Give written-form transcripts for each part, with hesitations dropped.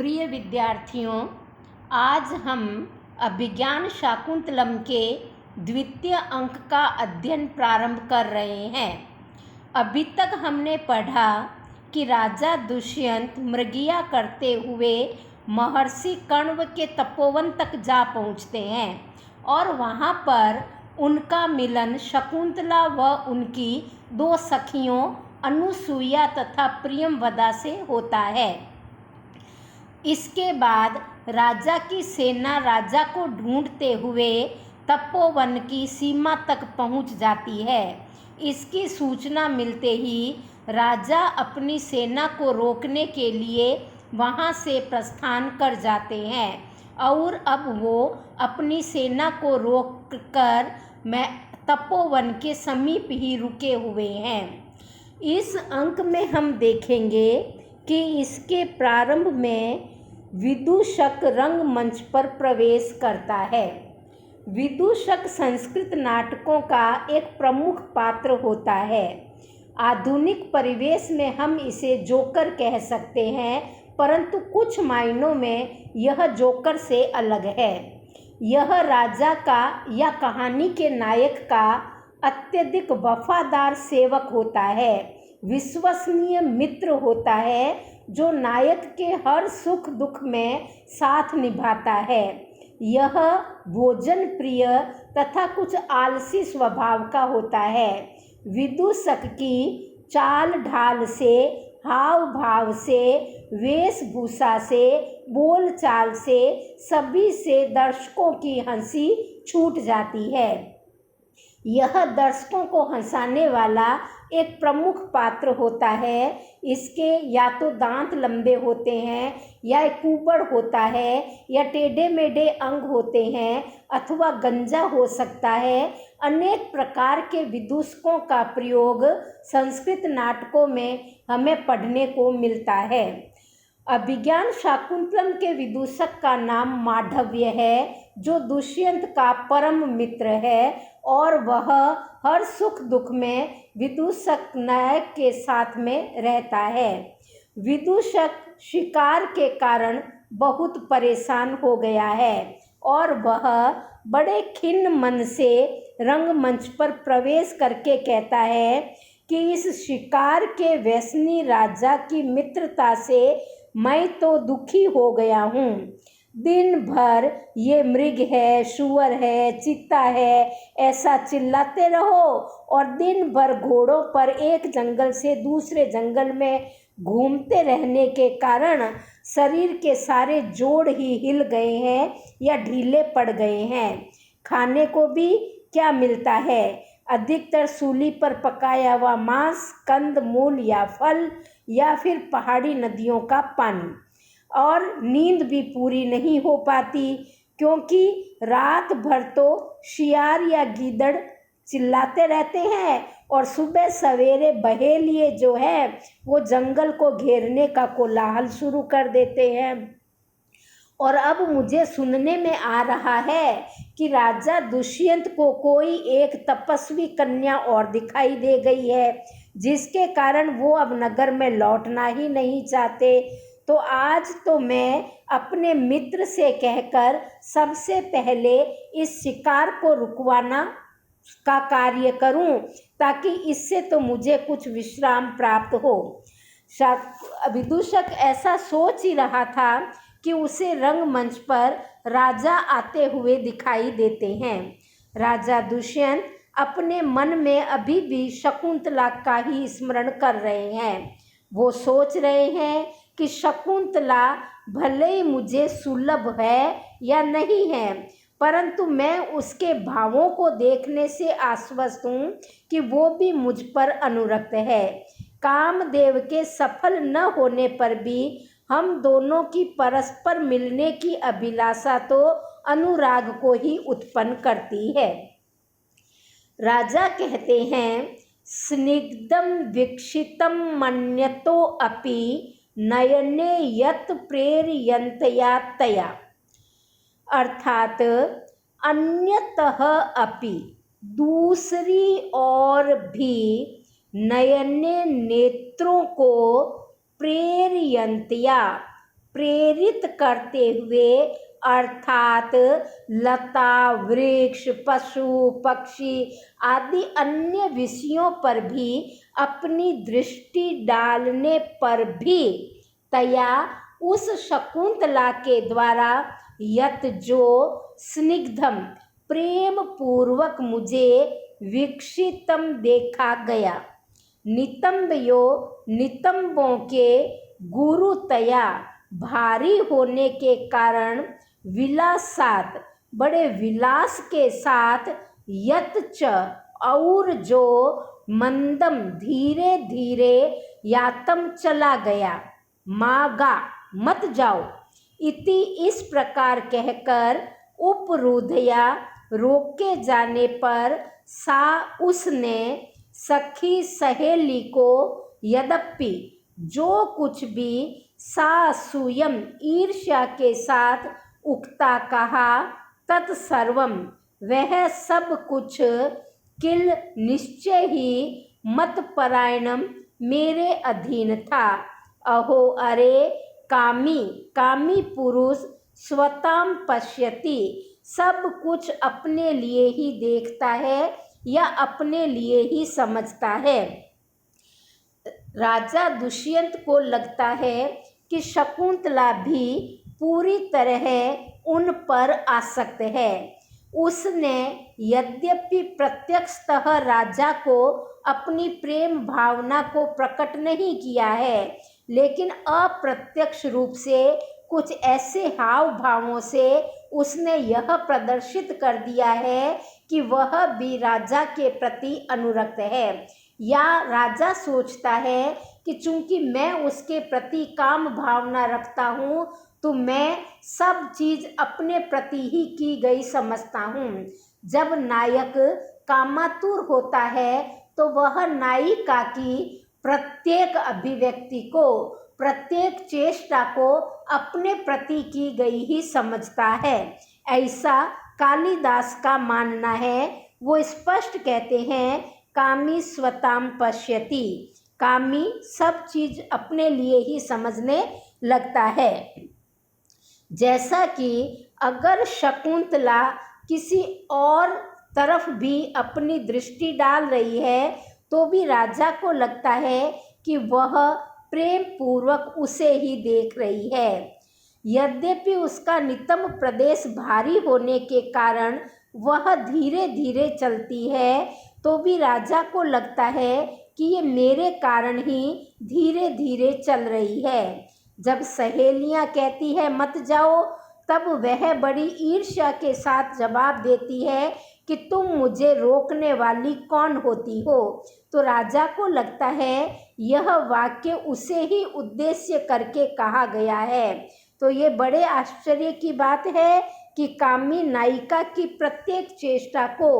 प्रिय विद्यार्थियों, आज हम अभिज्ञान शाकुंतलम के द्वितीय अंक का अध्ययन प्रारंभ कर रहे हैं। अभी तक हमने पढ़ा कि राजा दुष्यंत मृगया करते हुए महर्षि कण्व के तपोवन तक जा पहुँचते हैं और वहाँ पर उनका मिलन शकुंतला व उनकी दो सखियों अनुसुईया तथा प्रियंवदा से होता है। इसके बाद राजा की सेना राजा को ढूंढते हुए तपोवन की सीमा तक पहुंच जाती है। इसकी सूचना मिलते ही राजा अपनी सेना को रोकने के लिए वहां से प्रस्थान कर जाते हैं और अब वो अपनी सेना को रोककर तपोवन के समीप ही रुके हुए हैं। इस अंक में हम देखेंगे कि इसके प्रारंभ में विदूषक रंगमंच पर प्रवेश करता है। विदूषक संस्कृत नाटकों का एक प्रमुख पात्र होता है। आधुनिक परिवेश में हम इसे जोकर कह सकते हैं, परंतु कुछ मायनों में यह जोकर से अलग है। यह राजा का या कहानी के नायक का अत्यधिक वफादार सेवक होता है, विश्वसनीय मित्र होता है जो नायक के हर सुख दुख में साथ निभाता है। यह भोजन प्रिय तथा कुछ आलसी स्वभाव का होता है। विदूषक की चाल ढाल से, हाव भाव से, वेशभूषा से, बोल चाल से सभी से दर्शकों की हंसी छूट जाती है। यह दर्शकों को हंसाने वाला एक प्रमुख पात्र होता है। इसके या तो दांत लंबे होते हैं, या कुबड़ होता है, या टेढ़े मेढ़े अंग होते हैं, अथवा गंजा हो सकता है। अनेक प्रकार के विदूषकों का प्रयोग संस्कृत नाटकों में हमें पढ़ने को मिलता है। अभिज्ञान शाकुंतलम के विदूषक का नाम मांडव्य है, जो दुष्यंत का परम मित्र है और वह हर सुख दुख में विदूषक नायक के साथ में रहता है। विदूषक शिकार के कारण बहुत परेशान हो गया है और वह बड़े खिन्न मन से रंगमंच पर प्रवेश करके कहता है कि इस शिकार के व्यसनी राजा की मित्रता से मैं तो दुखी हो गया हूँ। दिन भर ये मृग है, सूअर है, चीता है, ऐसा चिल्लाते रहो और दिन भर घोड़ों पर एक जंगल से दूसरे जंगल में घूमते रहने के कारण शरीर के सारे जोड़ ही हिल गए हैं या ढीले पड़ गए हैं। खाने को भी क्या मिलता है? अधिकतर सूली पर पकाया हुआ मांस, कंद मूल या फल, या फिर पहाड़ी नदियों का पानी। और नींद भी पूरी नहीं हो पाती, क्योंकि रात भर तो शियार या गीदड़ चिल्लाते रहते हैं और सुबह सवेरे बहेलिए जो है वो जंगल को घेरने का कोलाहल शुरू कर देते हैं। और अब मुझे सुनने में आ रहा है कि राजा दुष्यंत को कोई एक तपस्वी कन्या और दिखाई दे गई है, जिसके कारण वो अब नगर में लौटना ही नहीं चाहते। तो आज तो मैं अपने मित्र से कहकर सबसे पहले इस शिकार को रुकवाना का कार्य करूं, ताकि इससे तो मुझे कुछ विश्राम प्राप्त हो। विदूषक ऐसा सोच ही रहा था कि उसे रंगमंच पर राजा आते हुए दिखाई देते हैं। राजा दुष्यंत अपने मन में अभी भी शकुंतला का ही स्मरण कर रहे हैं। वो सोच रहे हैं कि शकुंतला भले ही मुझे सुलभ है या नहीं है, परंतु मैं उसके भावों को देखने से आश्वस्त हूँ कि वो भी मुझ पर अनुरक्त है। कामदेव के सफल न होने पर भी हम दोनों की परस्पर मिलने की अभिलाषा तो अनुराग को ही उत्पन्न करती है। राजा कहते हैं, स्निग्धम वीक्षितम मन्यतो अपि नयने यत प्रेरयन्तया तया, अर्थात अन्यतः अपि, दूसरी ओर भी नयने नेत्रों को प्रेरयन्तया प्रेरित करते हुए अर्थात लता वृक्ष पशु पक्षी आदि अन्य विषयों पर भी अपनी दृष्टि डालने पर भी तया उस शकुंतला के द्वारा यत जो स्निग्धम प्रेम पूर्वक मुझे विकसितम देखा गया नितंबयो नितंबों के गुरुतया भारी होने के कारण विलासात बड़े विलास के साथ यत च और जो मंदम धीरे धीरे यातम चला गया मागा मत जाओ इति इस प्रकार कहकर उपरुधया रोके जाने पर सा उसने सखी सहेली को यद्यपि जो कुछ भी सा सुयम ईर्ष्या के साथ उक्ता कहा तत्सर्वम वह सब कुछ किल निश्चय ही मतपरायणम मेरे अधीन था। अहो अरे कामी पुरुष स्वताम पश्यति सब कुछ अपने लिए ही देखता है या अपने लिए ही समझता है। राजा दुष्यंत को लगता है कि शकुंतला भी पूरी तरह उन पर आसक्त है। उसने यद्यपि प्रत्यक्षतः राजा को अपनी प्रेम भावना को प्रकट नहीं किया है, लेकिन अप्रत्यक्ष रूप से कुछ ऐसे हाव भावों से उसने यह प्रदर्शित कर दिया है कि वह भी राजा के प्रति अनुरक्त है, या राजा सोचता है कि चूंकि मैं उसके प्रति काम भावना रखता हूँ तो मैं सब चीज़ अपने प्रति ही की गई समझता हूँ। जब नायक कामातुर होता है तो वह नायिका की प्रत्येक अभिव्यक्ति को प्रत्येक चेष्टा को अपने प्रति की गई ही समझता है, ऐसा कालिदास का मानना है। वो स्पष्ट कहते हैं कामी स्वताम पश्यति, कामी सब चीज अपने लिए ही समझने लगता है। जैसा कि अगर शकुंतला किसी और तरफ भी अपनी दृष्टि डाल रही है तो भी राजा को लगता है कि वह प्रेम पूर्वक उसे ही देख रही है। यद्यपि उसका नितंब प्रदेश भारी होने के कारण वह धीरे धीरे चलती है तो भी राजा को लगता है कि ये मेरे कारण ही धीरे धीरे चल रही है। जब सहेलियां कहती है मत जाओ, तब वह बड़ी ईर्ष्या के साथ जवाब देती है कि तुम मुझे रोकने वाली कौन होती हो। तो राजा को लगता है यह वाक्य उसे ही उद्देश्य करके कहा गया है। तो ये बड़े आश्चर्य की बात है कि कामी नायिका की प्रत्येक चेष्टा को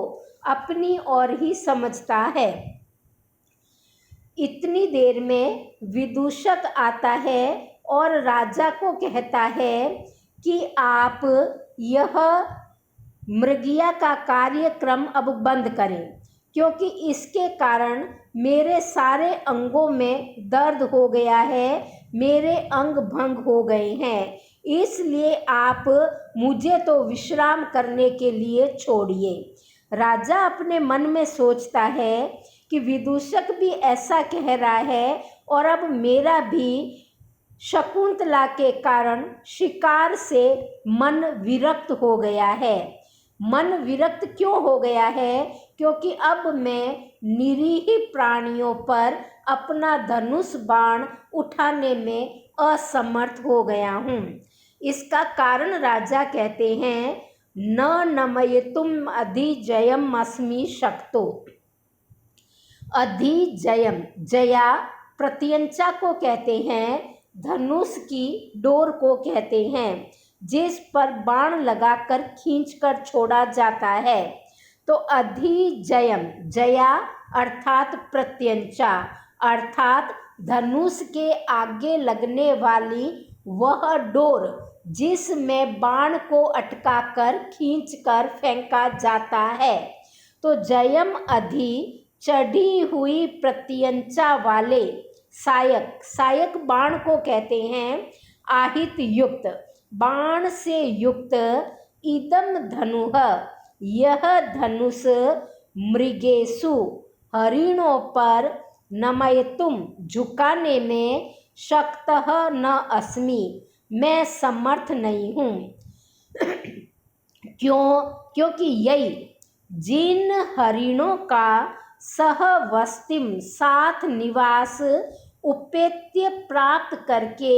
अपनी ओर ही समझता है। इतनी देर में विदूषक आता है और राजा को कहता है कि आप यह मृगिया का कार्यक्रम अब बंद करें, क्योंकि इसके कारण मेरे सारे अंगों में दर्द हो गया है, मेरे अंग भंग हो गए हैं, इसलिए आप मुझे तो विश्राम करने के लिए छोड़िए। राजा अपने मन में सोचता है कि विदूषक भी ऐसा कह रहा है और अब मेरा भी शकुंतला के कारण शिकार से मन विरक्त हो गया है। मन विरक्त क्यों हो गया है? क्योंकि अब मैं निरीह प्राणियों पर अपना धनुष बाण उठाने में असमर्थ हो गया हूँ। इसका कारण राजा कहते हैं न नमयितुम अधिजयम अस्मि शक्तो। अधिजयम, जया प्रत्यंचा को कहते हैं, धनुष की डोर को कहते हैं जिस पर बाण लगाकर खींचकर छोड़ा जाता है। तो अधिजयम, जया अर्थात प्रत्यंचा, अर्थात धनुष के आगे लगने वाली वह डोर जिसमें बाण को अटकाकर खींचकर फेंका जाता है। तो जयम अधि चढ़ी हुई प्रत्यंचा वाले सायक, सायक बाण को कहते हैं। आहित युक्त, बाण से युक्त इदम धनुः, यह धनुष मृगेषु, हरिणों पर नमयितुम, झुकाने में शक्तः न अस्मि, मैं समर्थ नहीं हूँ। क्योंकि यही जिन हरिणों का सहवस्तिम, साथ निवास उपेत्य प्राप्त करके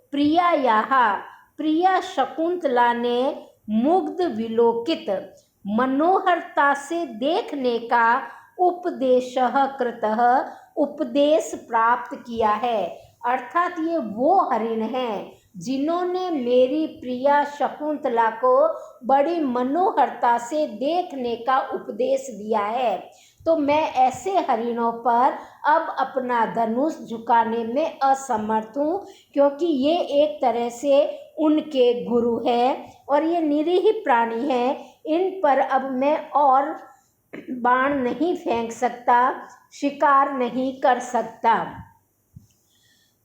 प्रिया शकुंतला ने मुग्ध विलोकित मनोहरता से देखने का उपदेशः कृतः, उपदेश प्राप्त किया है। अर्थात ये वो हरिण हैं जिन्होंने मेरी प्रिया शकुंतला को बड़ी मनोहरता से देखने का उपदेश दिया है। तो मैं ऐसे हरिणों पर अब अपना धनुष झुकाने में असमर्थ हूँ, क्योंकि ये एक तरह से उनके गुरु हैं और ये निरीह प्राणी हैं। इन पर अब मैं और बाण नहीं फेंक सकता, शिकार नहीं कर सकता।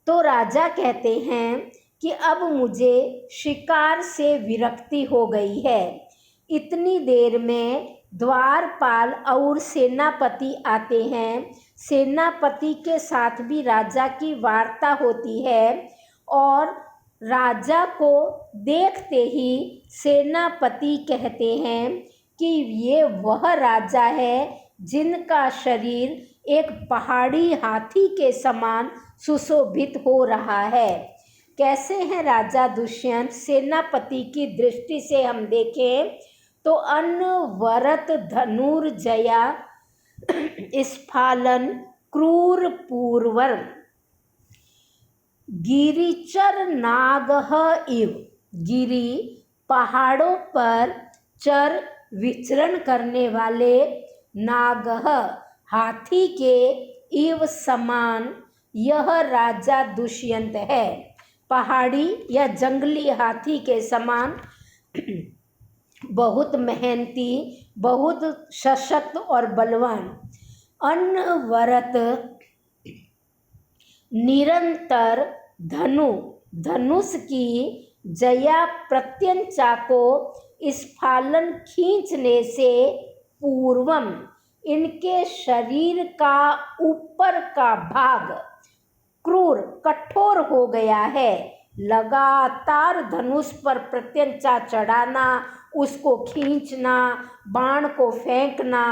तो राजा कहते हैं कि अब मुझे शिकार से विरक्ति हो गई है। इतनी देर में द्वारपाल और सेनापति आते हैं। सेनापति के साथ भी राजा की वार्ता होती है और राजा को देखते ही सेनापति कहते हैं कि ये वह राजा है जिनका शरीर एक पहाड़ी हाथी के समान सुशोभित हो रहा है। कैसे हैं राजा दुष्यंत? सेनापति की दृष्टि से हम देखें तो अनवरत धनुर्जया, स्फालन क्रूर पूर्वर, गिरिचर नागः इव, गिरी पहाड़ों पर चर विचरण करने वाले नागः, हाथी के इव समान यह राजा दुष्यंत है। पहाड़ी या जंगली हाथी के समान बहुत मेहनती, बहुत सशक्त और बलवान, अनवरत निरंतर धनुष की जया प्रत्यंचा को स्फालन खींचने से पूर्वम, इनके शरीर का ऊपर का भाग क्रूर कठोर हो गया है। लगातार धनुष पर प्रत्यंचा चढ़ाना, उसको खींचना, बाण को फेंकना,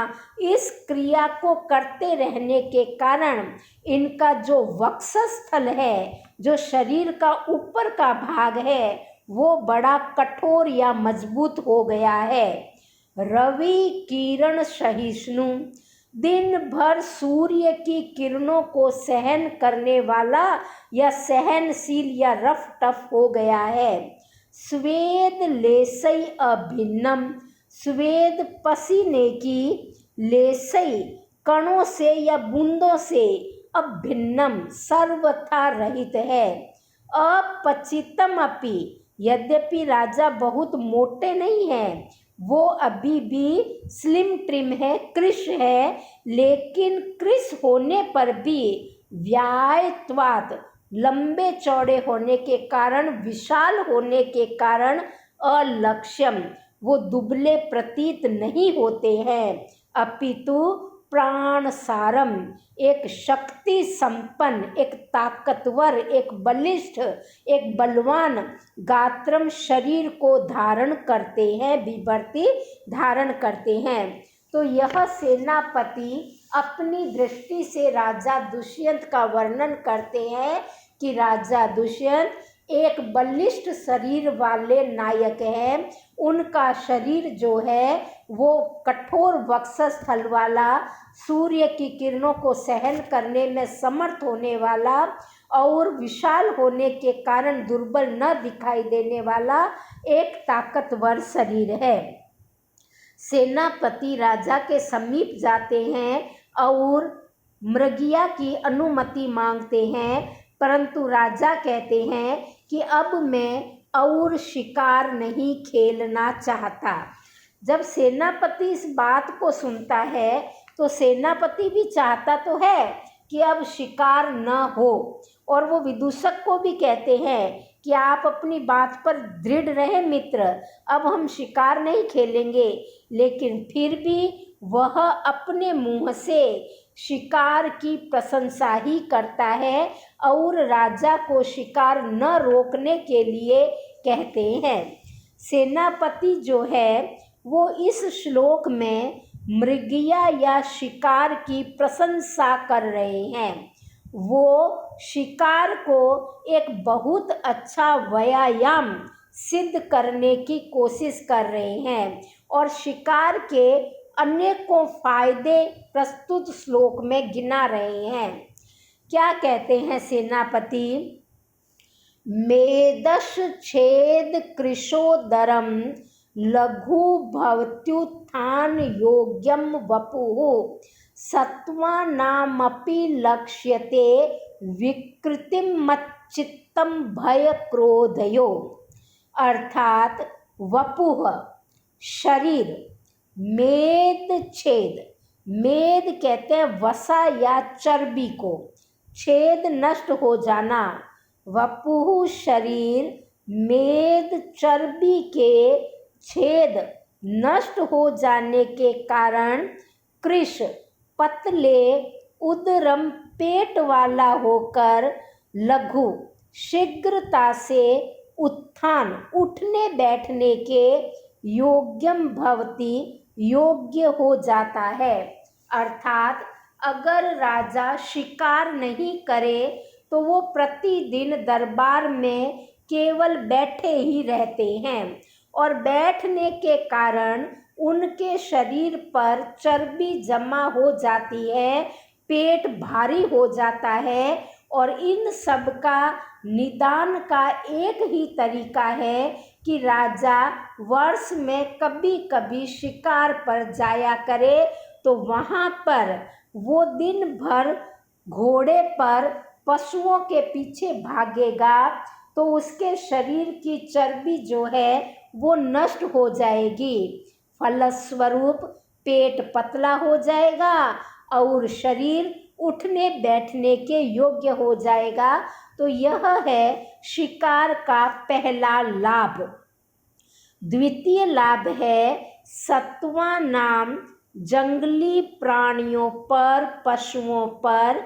इस क्रिया को करते रहने के कारण इनका जो वक्षस्थल है, जो शरीर का ऊपर का भाग है, वो बड़ा कठोर या मजबूत हो गया है। रवि किरण सहिष्णु, दिन भर सूर्य की किरणों को सहन करने वाला या सहनशील या रफ टफ हो गया है। स्वेद लेसई अभिन्नम, स्वेद पसीने की, लेसई कणों से या बूंदों से, अभिन्नम सर्वथा रहित है। अपचितम अपि, यद्यपि राजा बहुत मोटे नहीं हैं, वो अभी भी स्लिम ट्रिम है, कृश है, लेकिन कृश होने पर भी व्यायत्वात्, लंबे चौड़े होने के कारण, विशाल होने के कारण अलक्ष्यम, वो दुबले प्रतीत नहीं होते हैं। अपितु प्राणसारम, एक शक्ति संपन्न, एक ताकतवर, एक बलिष्ठ, एक बलवान गात्रम शरीर को धारण करते हैं, बिभर्ति धारण करते हैं। तो यह सेनापति अपनी दृष्टि से राजा दुष्यंत का वर्णन करते हैं कि राजा दुष्यंत एक बलिष्ठ शरीर वाले नायक हैं। उनका शरीर जो है वो कठोर वक्षस्थल वाला, सूर्य की किरणों को सहन करने में समर्थ होने वाला और विशाल होने के कारण दुर्बल न दिखाई देने वाला एक ताकतवर शरीर है। सेनापति राजा के समीप जाते हैं और मृगिया की अनुमति मांगते हैं, परंतु राजा कहते हैं कि अब मैं और शिकार नहीं खेलना चाहता। जब सेनापति इस बात को सुनता है तो सेनापति भी चाहता तो है कि अब शिकार न हो, और वो विदूषक को भी कहते हैं क्या आप अपनी बात पर दृढ़ रहे मित्र? अब हम शिकार नहीं खेलेंगे। लेकिन फिर भी वह अपने मुंह से शिकार की प्रशंसा ही करता है और राजा को शिकार न रोकने के लिए कहते हैं। सेनापति जो है वो इस श्लोक में मृगया या शिकार की प्रशंसा कर रहे हैं। वो शिकार को एक बहुत अच्छा व्यायाम सिद्ध करने की कोशिश कर रहे हैं और शिकार के अनेकों फायदे प्रस्तुत श्लोक में गिना रहे हैं। क्या कहते हैं सेनापति? मेदश्छेद कृशोदरम लघु भवत्युत्थान योग्यम वपुः सत्त्वानामपि लक्ष्यते विकृतिं मच्चित्तं भय क्रोधयो। अर्थात वपुः शरीर, मेद छेद, मेद कहते हैं वसा या चर्बी को, छेद नष्ट हो जाना। वपुः शरीर, मेद चर्बी के छेद नष्ट हो जाने के कारण कृश पतले उदरम पेट वाला होकर लघु शीघ्रता से उत्थान उठने बैठने के योग्यम भवति योग्य हो जाता है। अर्थात अगर राजा शिकार नहीं करे तो वो प्रतिदिन दरबार में केवल बैठे ही रहते हैं और बैठने के कारण उनके शरीर पर चर्बी जमा हो जाती है, पेट भारी हो जाता है और इन सब का निदान का एक ही तरीका है कि राजा वर्ष में कभी कभी शिकार पर जाया करे तो वहाँ पर वो दिन भर घोड़े पर पशुओं के पीछे भागेगा तो उसके शरीर की चर्बी जो है वो नष्ट हो जाएगी। फलस्वरूप पेट पतला हो जाएगा और शरीर उठने बैठने के योग्य हो जाएगा। तो यह है शिकार का पहला लाभ। द्वितीय लाभ है सत्वा नाम जंगली प्राणियों पर, पशुओं पर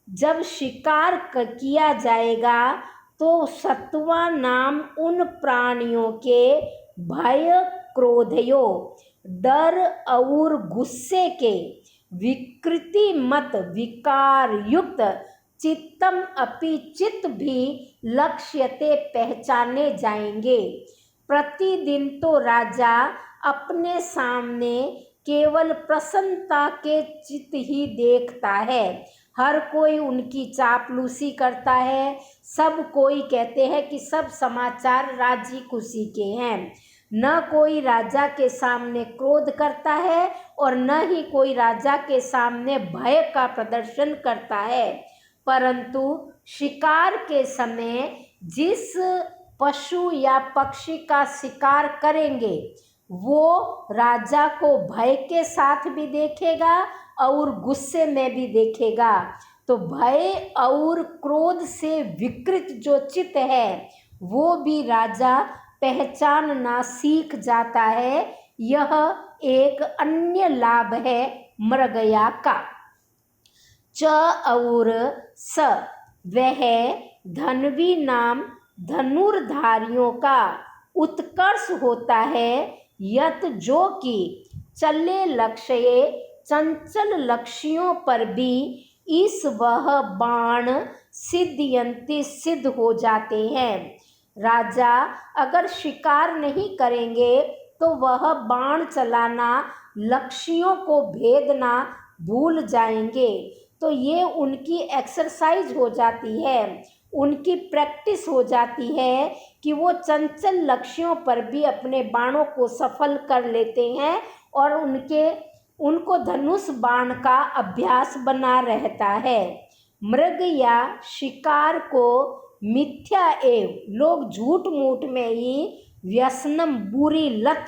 जब शिकार किया जाएगा तो सत्वा नाम उन प्राणियों के भय क्रोधयो डर और गुस्से के विकृति मत विकार युक्त चित्तम अपि चित्त भी लक्ष्यते पहचाने जाएंगे। प्रतिदिन तो राजा अपने सामने केवल प्रसन्नता के चित्त ही देखता है। हर कोई उनकी चापलूसी करता है। सब कोई कहते हैं कि सब समाचार राजी खुशी के हैं। न कोई राजा के सामने क्रोध करता है और न ही कोई राजा के सामने भय का प्रदर्शन करता है। परंतु शिकार के समय जिस पशु या पक्षी का शिकार करेंगे वो राजा को भय के साथ भी देखेगा और गुस्से में भी देखेगा। तो भय और क्रोध से विकृत जो चित्त है वो भी राजा पहचानना सीख जाता है। यह एक अन्य लाभ है मृगया का। च और स वह धनवी नाम धनुर्धारियों का उत्कर्ष होता है। यत जो कि चले लक्ष्य चंचल लक्ष्यों पर भी इस वह बाण सिद्धयंती सिद्ध हो जाते हैं। राजा अगर शिकार नहीं करेंगे तो वह बाण चलाना, लक्ष्यों को भेदना भूल जाएंगे। तो ये उनकी एक्सरसाइज हो जाती है, उनकी प्रैक्टिस हो जाती है कि वो चंचल लक्ष्यों पर भी अपने बाणों को सफल कर लेते हैं और उनको धनुष बाण का अभ्यास बना रहता है। मृग या शिकार को मिथ्या एव लोग झूठ मूठ में ही व्यसनम बुरी लत,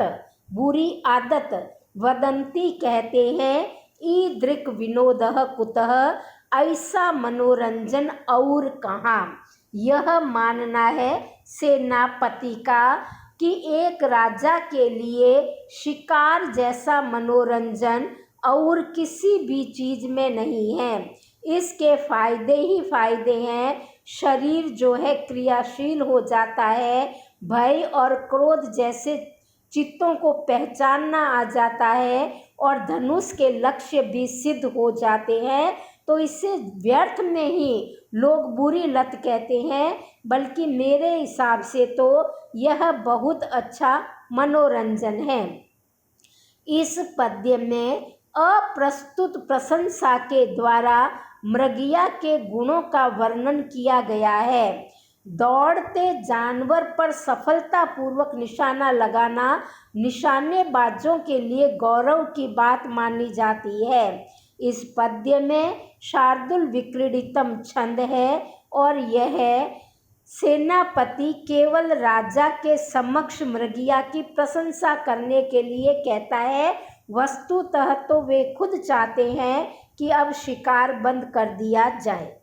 बुरी आदत वदंती कहते हैं। ईदृक् विनोदः कुतः, ऐसा मनोरंजन और कहाँ। यह मानना है सेनापति का कि एक राजा के लिए शिकार जैसा मनोरंजन और किसी भी चीज़ में नहीं है। इसके फायदे ही फायदे हैं। शरीर जो है क्रियाशील हो जाता है, भय और क्रोध जैसे चित्तों को पहचानना आ जाता है और धनुष के लक्ष्य भी सिद्ध हो जाते हैं। तो इसे व्यर्थ में ही लोग बुरी लत कहते हैं, बल्कि मेरे हिसाब से तो यह बहुत अच्छा मनोरंजन है। इस पद्य में अप्रस्तुत प्रशंसा के द्वारा मृगया के गुणों का वर्णन किया गया है। दौड़ते जानवर पर सफलतापूर्वक निशाना लगाना निशानेबाजों के लिए गौरव की बात मानी जाती है। इस पद्य में शार्दूल विक्रीडितम छंद है और यह सेनापति केवल राजा के समक्ष मृगया की प्रशंसा करने के लिए कहता है। वस्तुतः तो वे खुद चाहते हैं कि अब शिकार बंद कर दिया जाए।